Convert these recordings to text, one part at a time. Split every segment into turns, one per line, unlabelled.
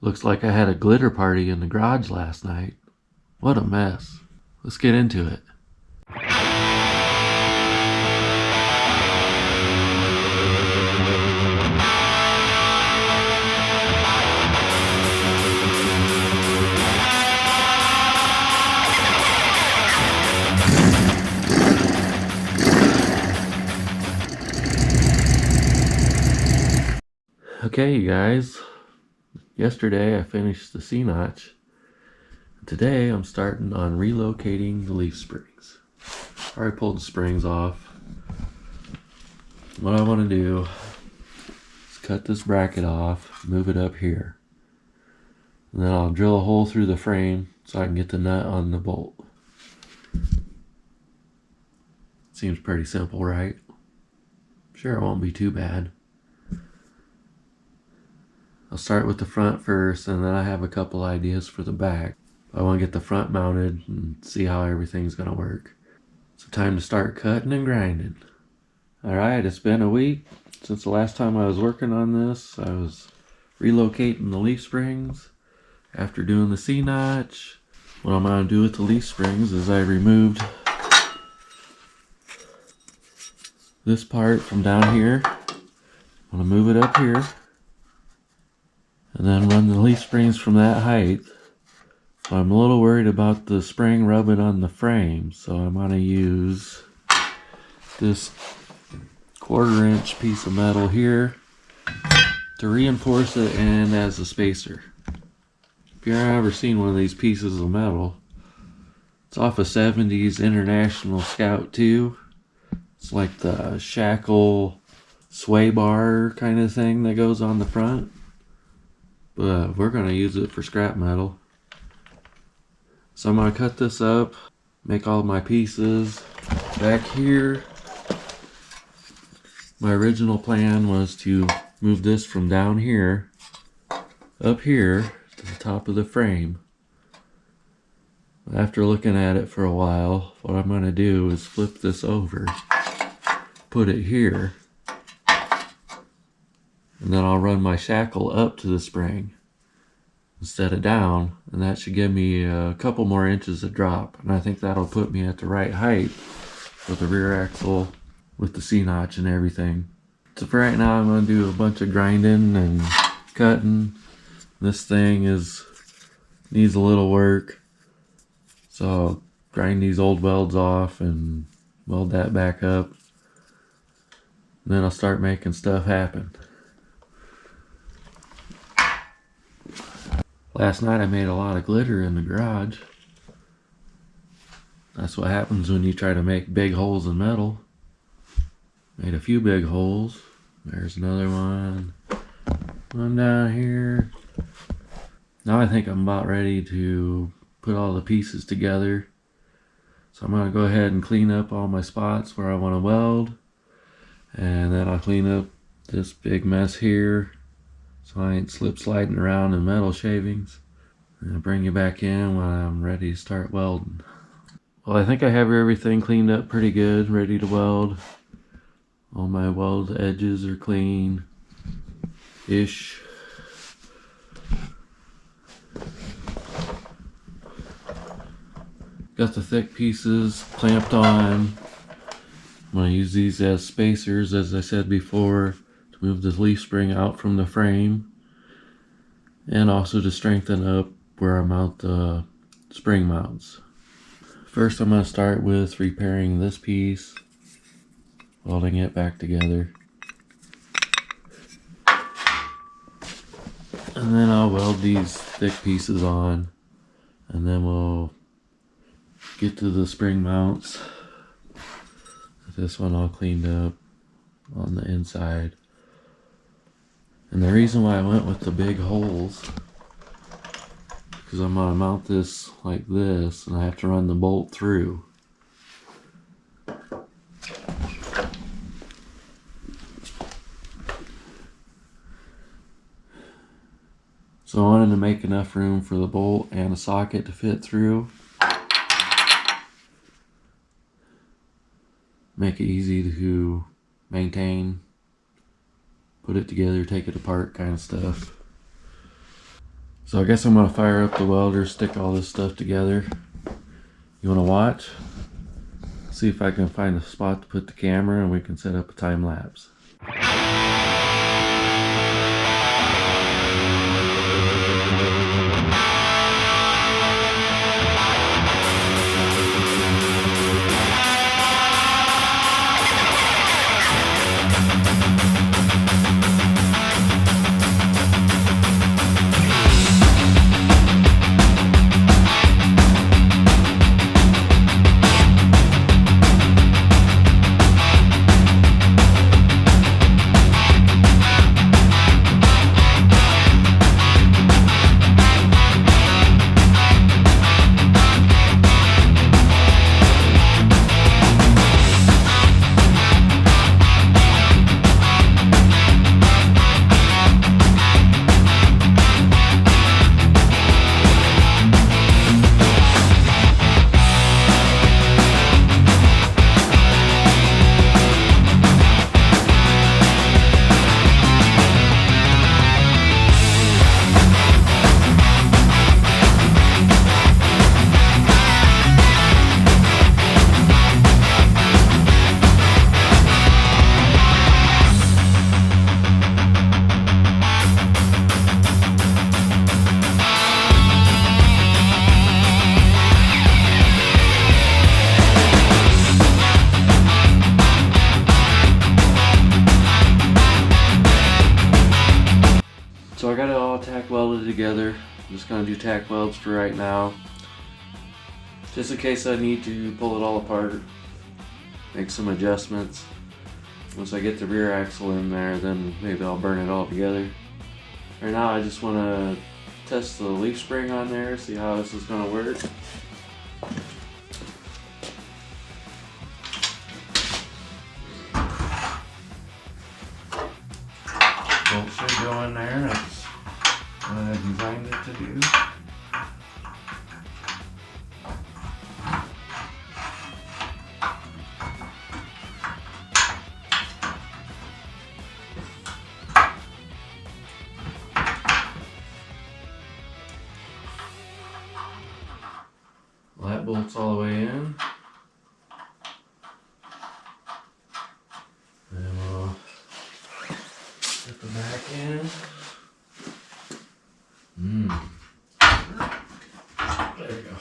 Looks like I had a glitter party in the garage last night. What a mess. Let's get into it. Okay, you guys. Yesterday I finished the C-notch. Today I'm starting on relocating the leaf springs. I already pulled the springs off. What I want to do is cut this bracket off, move it up here. And then I'll drill a hole through the frame so I can get the nut on the bolt. Seems pretty simple, right? Sure, it won't be too bad. I'll start with the front first, and then I have a couple ideas for the back. I want to get the front mounted and see how everything's going to work. So time to start cutting and grinding. Alright, it's been a week since the last time I was working on this. I was relocating the leaf springs after doing the C-notch. What I'm going to do with the leaf springs is I removed this part from down here. I'm going to move it up here and then run the leaf springs from that height. I'm a little worried about the spring rubbing on the frame, so I'm going to use this 1/4 inch piece of metal here to reinforce it and as a spacer. If you've ever seen one of these pieces of metal, it's off a 70s International Scout 2. It's like the shackle sway bar kind of thing that goes on the front, but we're going to use it for scrap metal. So I'm going to cut this up, make all my pieces. Back here, my original plan was to move this from down here, up here, to the top of the frame. After looking at it for a while, what I'm going to do is flip this over, put it here, and then I'll run my shackle up to the spring instead of down, and that should give me a couple more inches of drop, and I think that'll put me at the right height for the rear axle with the C-notch and everything. So for right now, I'm going to do a bunch of grinding and cutting. This thing needs a little work, so I'll grind these old welds off and weld that back up, and then I'll start making stuff happen. Last night I made a lot of glitter in the garage. That's what happens when you try to make big holes in metal. Made a few big holes. There's another one. One down here. Now I think I'm about ready to put all the pieces together. So I'm going to go ahead and clean up all my spots where I want to weld. And then I'll clean up this big mess here, so I ain't slip sliding around in metal shavings. And I'll bring you back in when I'm ready to start welding. Well, I think I have everything cleaned up pretty good, ready to weld. All my weld edges are clean-ish. Got the thick pieces clamped on. I'm going to use these as spacers, as I said before, to move the leaf spring out from the frame, and also to strengthen up where I mount the spring mounts. First, I'm going to start with repairing this piece, welding it back together, and then I'll weld these thick pieces on, and then we'll get to the spring mounts. This one all cleaned up on the inside. And the reason why I went with the big holes, because I'm going to mount this like this, and I have to run the bolt through. So I wanted to make enough room for the bolt and a socket to fit through. Make it easy to maintain, put it together, take it apart kind of stuff. So I guess I'm gonna fire up the welder, stick all this stuff together. You wanna watch? See if I can find a spot to put the camera and we can set up a time lapse. So I got it all tack welded together. I'm just gonna do tack welds for right now. Just in case I need to pull it all apart, make some adjustments. Once I get the rear axle in there, then maybe I'll burn it all together. Right now I just wanna test the leaf spring on there, see how this is gonna work. Bolt should go in there. That's what I designed it to do. Well, that bolts all the way in. And we'll put the back in. There we go.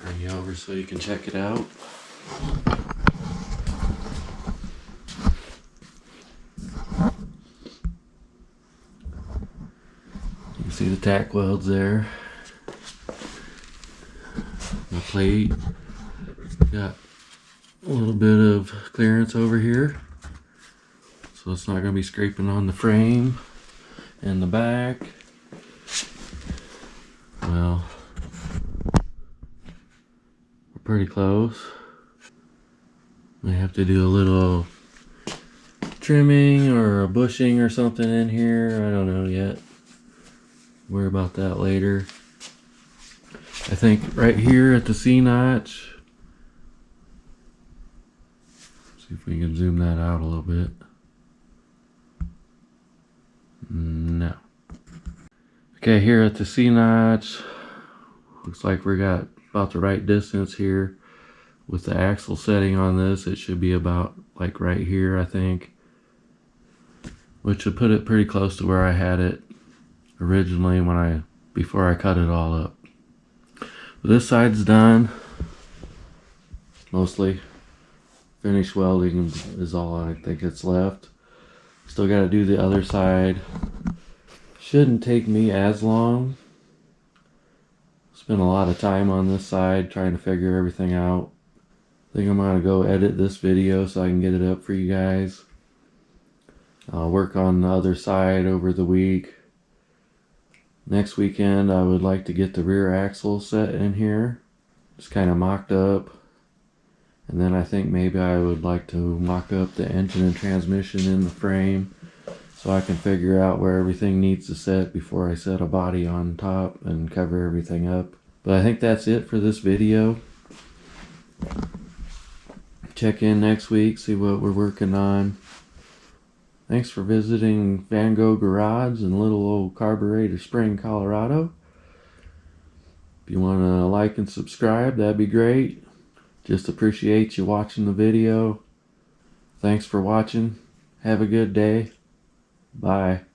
Bring you over so you can check it out. You can see the tack welds there. The plate. Got a little bit of clearance over here, so it's not going to be scraping on the frame and the back. Well, we're pretty close. May have to do a little trimming or a bushing or something in here. I don't know yet. Worry about that later. I think right here at the C-notch. See if we can zoom that out a little bit. No. Okay, here at the C-notch, looks like we got about the right distance here. With the axle setting on this, it should be about like right here, I think. Which would put it pretty close to where I had it originally before I cut it all up. But this side's done. Mostly. Finished welding is all I think it's left. Still got to do the other side. Shouldn't take me as long. Spent a lot of time on this side trying to figure everything out. I think I'm going to go edit this video so I can get it up for you guys. I'll work on the other side over the week. Next weekend I would like to get the rear axle set in here. Just kind of mocked up. And then I think maybe I would like to mock up the engine and transmission in the frame, so I can figure out where everything needs to set before I set a body on top and cover everything up. But I think that's it for this video. Check in next week, see what we're working on. Thanks for visiting Van Gogh Garage in little old Carburetor Spring, Colorado. If you want to like and subscribe, that'd be great. Just appreciate you watching the video. Thanks for watching. Have a good day. Bye.